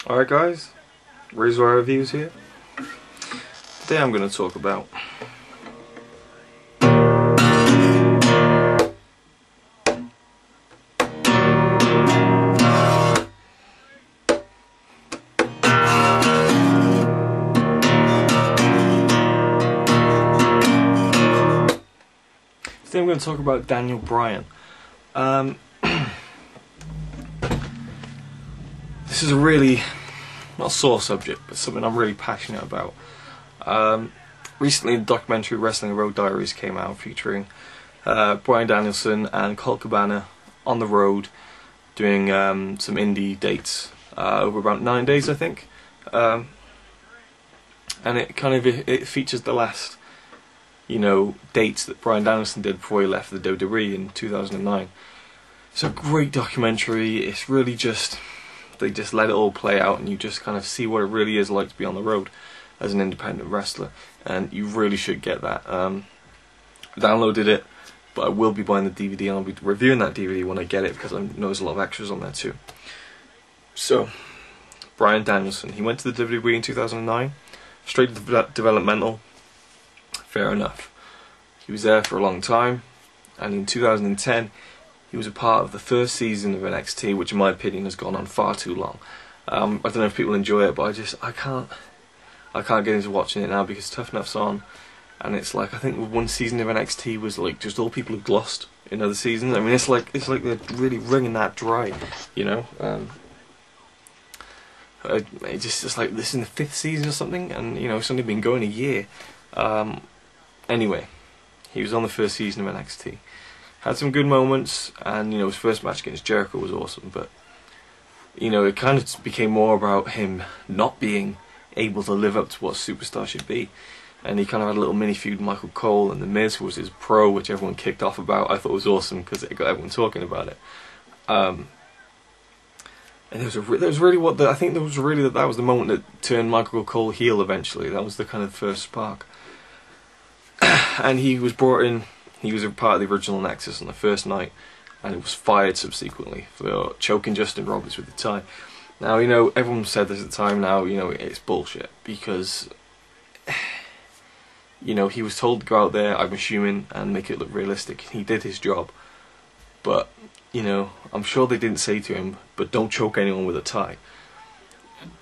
Alright guys, RazorwireReviews here. Today I'm going to talk about Daniel Bryan. This is a really, not a sore subject, but something I'm really passionate about. Recently, the documentary Wrestling Road Diaries came out, featuring Bryan Danielson and Colt Cabana on the road doing some indie dates over about 9 days, I think. And it features the last, dates that Bryan Danielson did before he left the WWE in 2009. It's a great documentary. It's really just, they just let it all play out, and you just kind of see what it really is like to be on the road as an independent wrestler, and you really should get that. I downloaded it, but I will be buying the DVD, and I'll be reviewing that DVD when I get it, because I know there's a lot of extras on there too. So, Bryan Danielson, he went to the WWE in 2009, straight to developmental. Fair enough. He was there for a long time, and in 2010 he was a part of the first season of NXT, which in my opinion has gone on far too long. I don't know if people enjoy it, but I can't get into watching it now because Tough Enough's on, and it's like, I think one season of NXT was like just all people have lost in other seasons. I mean, it's like they're really wringing that dry, it's like this in the 5th season or something, and it's only been going a year. Anyway, he was on the first season of NXT. Had some good moments, and his first match against Jericho was awesome, but it kind of became more about him not being able to live up to what a superstar should be. And he kind of had a little mini feud with Michael Cole, and The Miz, who was his pro, which everyone kicked off about. I thought it was awesome because it got everyone talking about it. And that was really that was the moment that turned Michael Cole heel eventually. That was the kind of first spark. And he was brought in, he was a part of the original Nexus on the first night, and he was fired subsequently for choking Justin Roberts with the tie. Now, everyone said this at the time. Now, it's bullshit, because he was told to go out there, I'm assuming, and make it look realistic. He did his job, but I'm sure they didn't say to him, but don't choke anyone with a tie.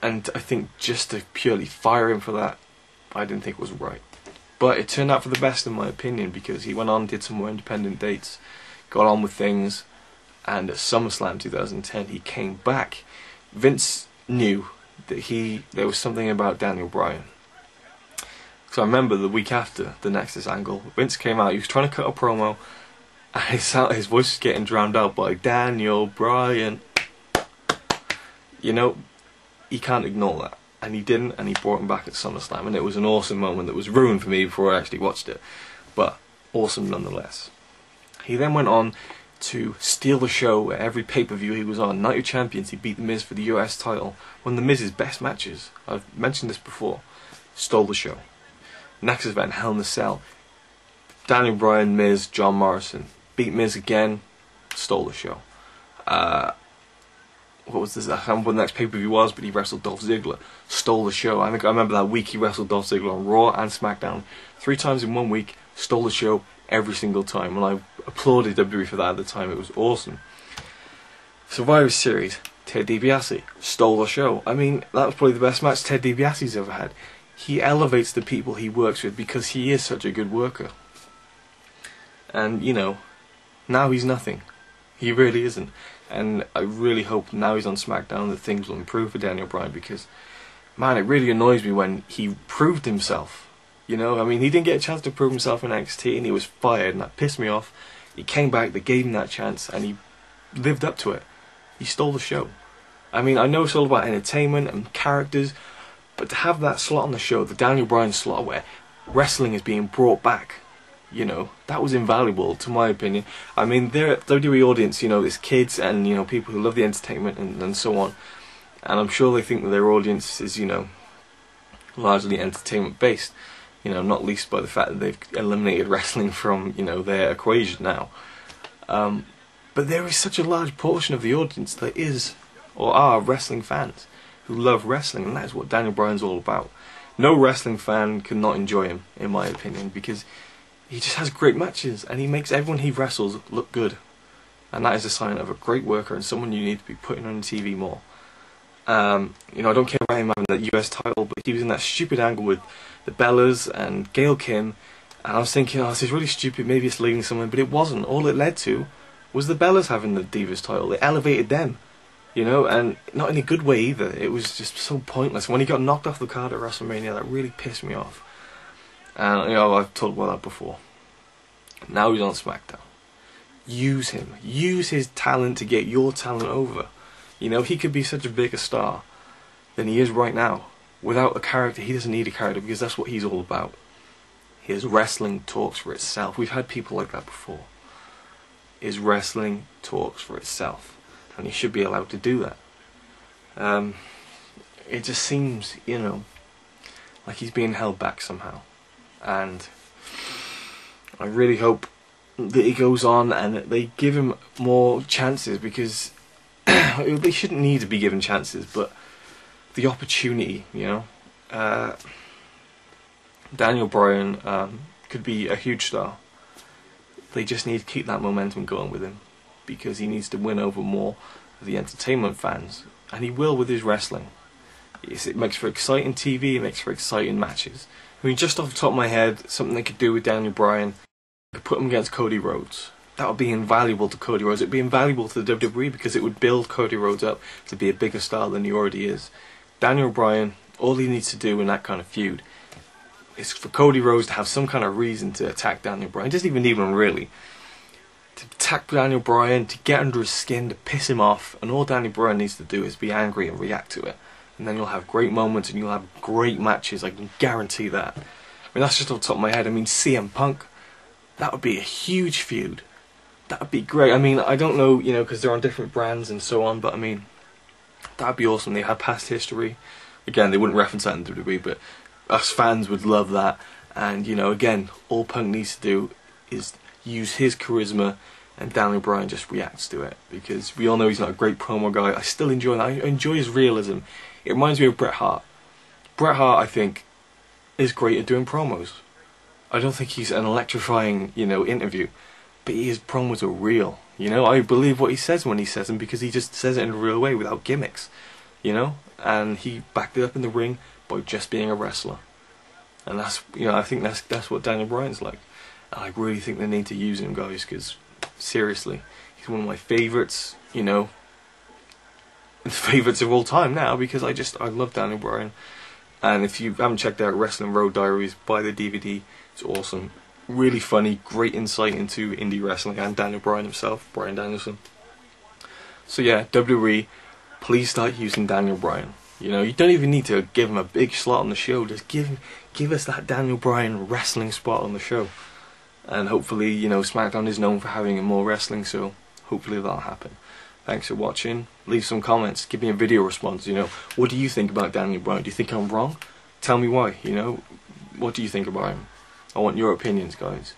And I think just to purely fire him for that, I didn't think it was right. But it turned out for the best in my opinion, because he went on, did some more independent dates, got on with things, and at SummerSlam 2010 he came back. Vince knew that there was something about Daniel Bryan. So I remember the week after the Nexus angle, Vince came out, he was trying to cut a promo, and his voice was getting drowned out by Daniel Bryan. You can't ignore that. And he didn't, and he brought him back at SummerSlam, and it was an awesome moment that was ruined for me before I actually watched it, but awesome nonetheless. He then went on to steal the show at every pay-per-view he was on. Night of Champions, he beat The Miz for the US title, one of The Miz's best matches. I've mentioned this before. Stole the show. Next event, Hell in a Cell, Daniel Bryan, Miz, John Morrison. Beat Miz again, stole the show. What was this? I can't remember what the next pay-per-view was, but he wrestled Dolph Ziggler. Stole the show. I remember that week he wrestled Dolph Ziggler on Raw and SmackDown 3 times in 1 week. Stole the show every single time, and I applauded WWE for that at the time. It was awesome. Survivor Series, Ted DiBiase stole the show. I mean, that was probably the best match Ted DiBiase's ever had. He elevates the people he works with because he is such a good worker. And now he's nothing. He really isn't. And I really hope now he's on SmackDown that things will improve for Daniel Bryan, because, man, it really annoys me when he proved himself. He didn't get a chance to prove himself in NXT, and he was fired, and that pissed me off. He came back, they gave him that chance, and he lived up to it. He stole the show. I know it's all about entertainment and characters, but to have that slot on the show, the Daniel Bryan slot, where wrestling is being brought back, that was invaluable to my opinion. Their WWE audience, there's kids and people who love the entertainment and so on, and I'm sure they think that their audience is largely entertainment based, not least by the fact that they've eliminated wrestling from their equation now. But there is such a large portion of the audience that is or are wrestling fans, who love wrestling, and that is what Daniel Bryan's all about. No wrestling fan can not enjoy him, in my opinion, because he just has great matches, and he makes everyone he wrestles look good. And that is a sign of a great worker and someone you need to be putting on TV more. You know, I don't care about him having that US title, but he was in that stupid angle with the Bellas and Gail Kim, and I was thinking, oh, this is really stupid, maybe it's leading somewhere, but it wasn't. All it led to was the Bellas having the Divas title. It elevated them, you know, and not in a good way either. It was just so pointless. When he got knocked off the card at WrestleMania, that really pissed me off. And, you know, I've talked about that before. Now he's on SmackDown. Use him. Use his talent to get your talent over. You know, he could be such a bigger star than he is right now. Without a character, he doesn't need a character, because that's what he's all about. His wrestling talks for itself. We've had people like that before. His wrestling talks for itself, and he should be allowed to do that. It just seems, you know, like he's being held back somehow, and I really hope that he goes on and that they give him more chances, because they shouldn't need to be given chances, but the opportunity, you know. Daniel Bryan could be a huge star. They just need to keep that momentum going with him, because he needs to win over more of the entertainment fans, and he will with his wrestling. It makes for exciting TV, it makes for exciting matches. I mean, just off the top of my head, something they could do with Daniel Bryan, they could put him against Cody Rhodes. That would be invaluable to Cody Rhodes. It would be invaluable to the WWE, because it would build Cody Rhodes up to be a bigger star than he already is. Daniel Bryan, all he needs to do in that kind of feud is for Cody Rhodes to have some kind of reason to attack Daniel Bryan. He doesn't even need one, really. To attack Daniel Bryan, to get under his skin, to piss him off, and all Daniel Bryan needs to do is be angry and react to it. And then you'll have great moments and you'll have great matches, I can guarantee that. I mean, that's just off the top of my head. I mean, CM Punk, that would be a huge feud. That would be great. I mean, I don't know, you know, because they're on different brands and so on, but I mean, that would be awesome. They have past history. Again, they wouldn't reference that in WWE, but us fans would love that. And, you know, again, all Punk needs to do is use his charisma, and Daniel Bryan just reacts to it, because we all know he's not a great promo guy. I still enjoy that. I enjoy his realism. It reminds me of Bret Hart. Bret Hart, I think, is great at doing promos. I don't think he's an electrifying, you know, interview, but his promos are real. You know, I believe what he says when he says them, because he just says it in a real way without gimmicks. You know, and he backed it up in the ring by just being a wrestler. And that's, you know, I think that's what Daniel Bryan's like. And I really think they need to use him, guys, because seriously, he's one of my favourites, you know, favourites of all time now, because I love Daniel Bryan. And if you haven't checked out Wrestling Road Diaries, buy the DVD. It's awesome, really funny, great insight into indie wrestling and Daniel Bryan himself, Bryan Danielson. So yeah, WWE, please start using Daniel Bryan. You know, you don't even need to give him a big slot on the show. Just give us that Daniel Bryan wrestling spot on the show. And hopefully, you know, SmackDown is known for having more wrestling, so hopefully that'll happen. Thanks for watching. Leave some comments. Give me a video response, you know. What do you think about Daniel Bryan? Do you think I'm wrong? Tell me why, you know. What do you think about him? I want your opinions, guys.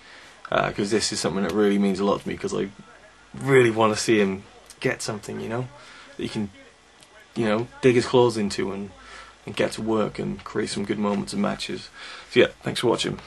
Because this is something that really means a lot to me, because I really want to see him get something, you know, that he can, you know, dig his claws into and get to work and create some good moments and matches. So yeah, thanks for watching.